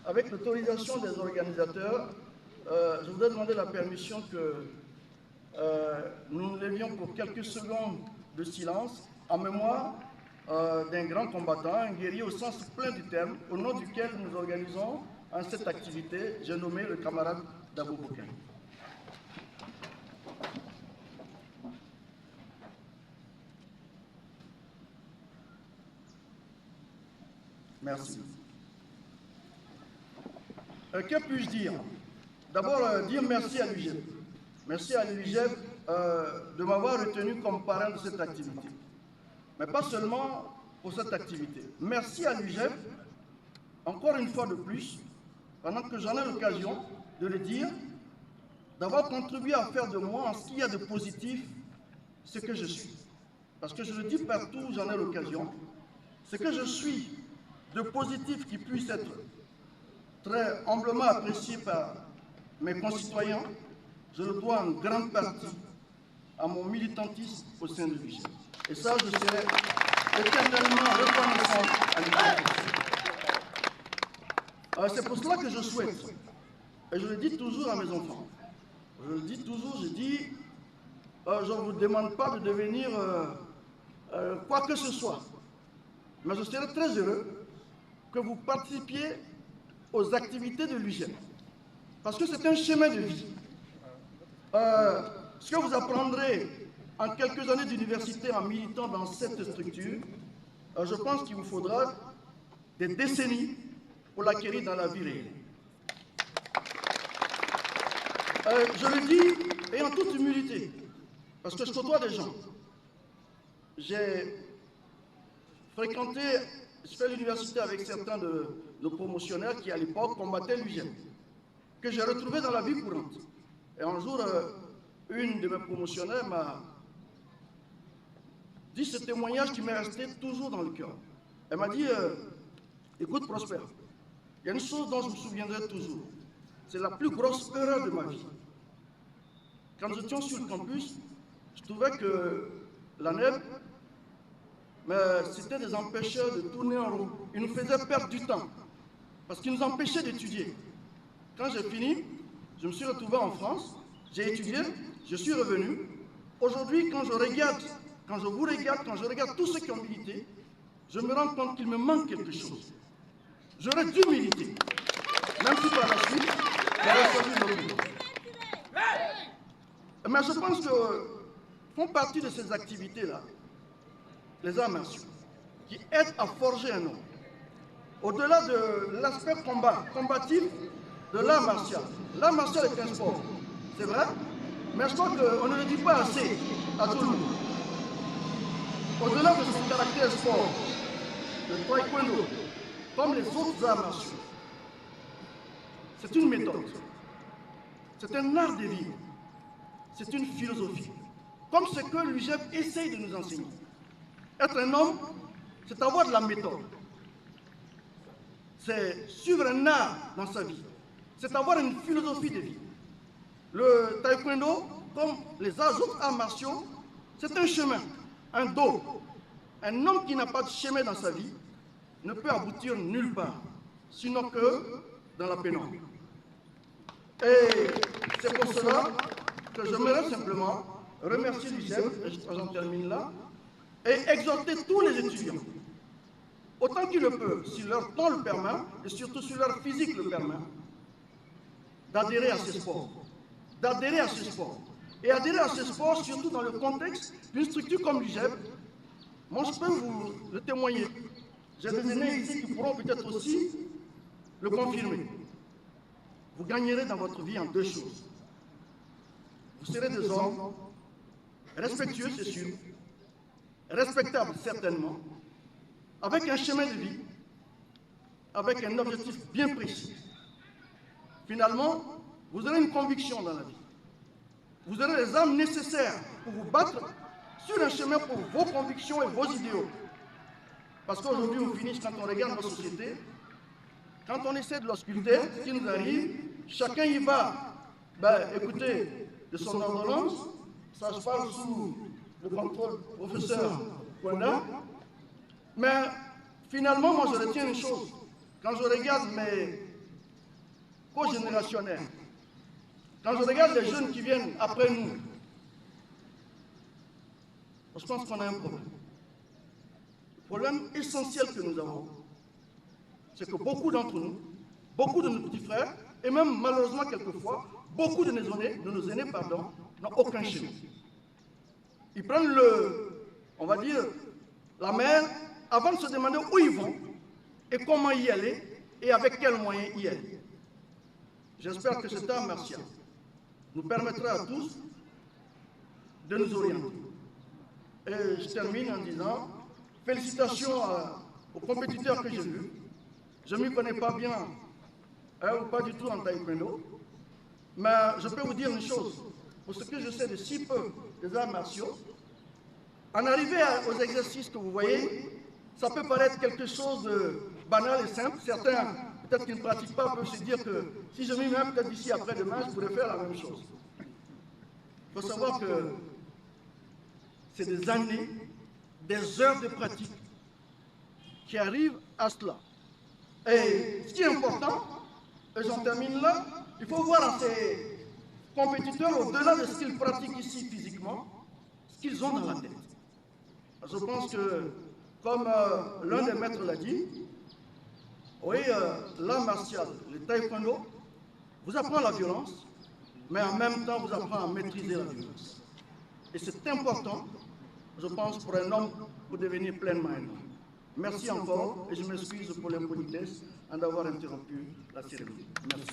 avec l'autorisation des organisateurs, je voudrais demander la permission que nous nous levions pour quelques secondes de silence en mémoire d'un grand combattant, un guerrier au sens plein du terme, au nom duquel nous organisons cette activité. J'ai nommé le camarade Dabo Bokeng. Merci. Que puis-je dire? D'abord, dire merci à l'UGEP. Merci à l'UGEP de m'avoir retenu comme parrain de cette activité. Mais pas seulement pour cette activité. Merci à l'UGEP, encore une fois de plus, pendant que j'en ai l'occasion de le dire, d'avoir contribué à faire de moi, en ce qu'il y a de positif, ce que je suis. Parce que je le dis partout où j'en ai l'occasion, ce que je suis de positif qui puisse être très humblement apprécié par mes concitoyens, je le dois en grande partie à mon militantisme au sein de l'UGEP. Et ça, je serai éternellement reconnaissant à l'UGEP. C'est pour cela que je souhaite, et je le dis toujours à mes enfants, je le dis toujours, je dis, je ne vous demande pas de devenir quoi que ce soit, mais je serai très heureux que vous participiez aux activités de l'UGEP. Parce que c'est un chemin de vie. Ce que vous apprendrez en quelques années d'université en militant dans cette structure, je pense qu'il vous faudra des décennies pour l'acquérir dans la vie réelle. Je le dis et en toute humilité, parce que je côtoie des gens. J'ai fréquenté, je fais l'université avec certains de nos promotionnaires qui à l'époque combattaient l'UGEP, que j'ai retrouvé dans la vie courante. Et un jour, une de mes promotionnaires m'a dit ce témoignage qui m'est resté toujours dans le cœur. Elle m'a dit, écoute Prosper, il y a une chose dont je me souviendrai toujours. C'est la plus grosse erreur de ma vie. Quand nous étions sur le campus, je trouvais que la NEB, c'était des empêcheurs de tourner en rond. Ils nous faisaient perdre du temps, parce qu'ils nous empêchaient d'étudier. Quand j'ai fini, je me suis retrouvé en France, j'ai étudié, je suis revenu. Aujourd'hui, quand je regarde, quand je vous regarde, quand je regarde tous ceux qui ont milité, je me rends compte qu'il me manque quelque chose. J'aurais dû militer, même si par la suite, j'aurais choisi l'autre. Mais je pense que font partie de ces activités-là, les arts martiaux, qui aident à forger un homme. Au-delà de l'aspect combatif de l'art martial. L'art martial est un sport, c'est vrai, mais je crois qu'on ne le dit pas assez à tout le monde. Au-delà de son caractère sport, le taekwondo, comme les autres arts martiaux, c'est une méthode, c'est un art de vivre, c'est une philosophie, comme ce que l'UGEP essaye de nous enseigner. Être un homme, c'est avoir de la méthode, c'est suivre un art dans sa vie, c'est avoir une philosophie de vie. Le taekwondo, comme les autres arts martiaux, c'est un chemin, un dos. Un homme qui n'a pas de chemin dans sa vie ne peut aboutir nulle part, sinon que dans la pénombre. Et c'est pour cela que j'aimerais simplement remercier l'UGEP, et j'en termine là, et exhorter tous les étudiants, autant qu'ils le peuvent, si leur temps le permet, et surtout si leur physique le permet, d'adhérer à ces sports. D'adhérer à ces sports. Et adhérer à ces sports, surtout dans le contexte d'une structure comme l'UGEP. Moi, je peux vous le témoigner. J'ai des aînés ici qui pourront peut-être aussi le confirmer. Vous gagnerez dans votre vie en deux choses. Vous serez des hommes respectueux, c'est sûr, respectables, certainement, avec un chemin de vie, avec un objectif bien précis. Finalement, vous aurez une conviction dans la vie. Vous aurez les armes nécessaires pour vous battre sur un chemin pour vos convictions et vos idéaux. Parce qu'aujourd'hui, au finish, quand on regarde notre société, quand on essaie de l'ausculter, ce qui nous arrive, chacun y va, écoutez, de son ordonnance, ça se passe sous le contrôle du professeur Kwanda. Mais finalement, moi je retiens une chose. Quand je regarde cogénérationnel. Quand je regarde les jeunes qui viennent après nous, je pense qu'on a un problème. Le problème essentiel que nous avons, c'est que beaucoup d'entre nous, beaucoup de nos petits frères, et même malheureusement quelquefois, beaucoup de nos aînés, n'ont aucun chemin. Ils prennent on va dire, la mer avant de se demander où ils vont et comment y aller et avec quels moyens y aller. J'espère que cet art martial nous permettra à tous de nous orienter. Et je termine en disant, félicitations aux compétiteurs que j'ai vus. Je ne m'y connais pas bien, ou pas du tout en taekwondo, mais je peux vous dire une chose, pour ce que je sais de si peu des arts martiaux, en arriver aux exercices que vous voyez, ça peut paraître quelque chose de banal et simple. Certains, peut-être qui ne pratiquent pas, peuvent se dire que si je m'y mets peut-être d'ici après-demain, je pourrais faire la même chose. Il faut savoir que c'est des années, des heures de pratique qui arrivent à cela. Et ce qui est important, et j'en termine là, il faut voir en ces compétiteurs, au-delà de ce qu'ils pratiquent ici physiquement, ce qu'ils ont dans la tête. Je pense que, comme l'un des maîtres l'a dit, oui, l'art martial, le taekwondo, vous apprend la violence, mais en même temps vous apprend à maîtriser la violence. Et c'est important, je pense, pour un homme pour devenir pleinement un homme. Merci encore et je m'excuse pour l'impolitesse d'avoir interrompu la cérémonie. Merci.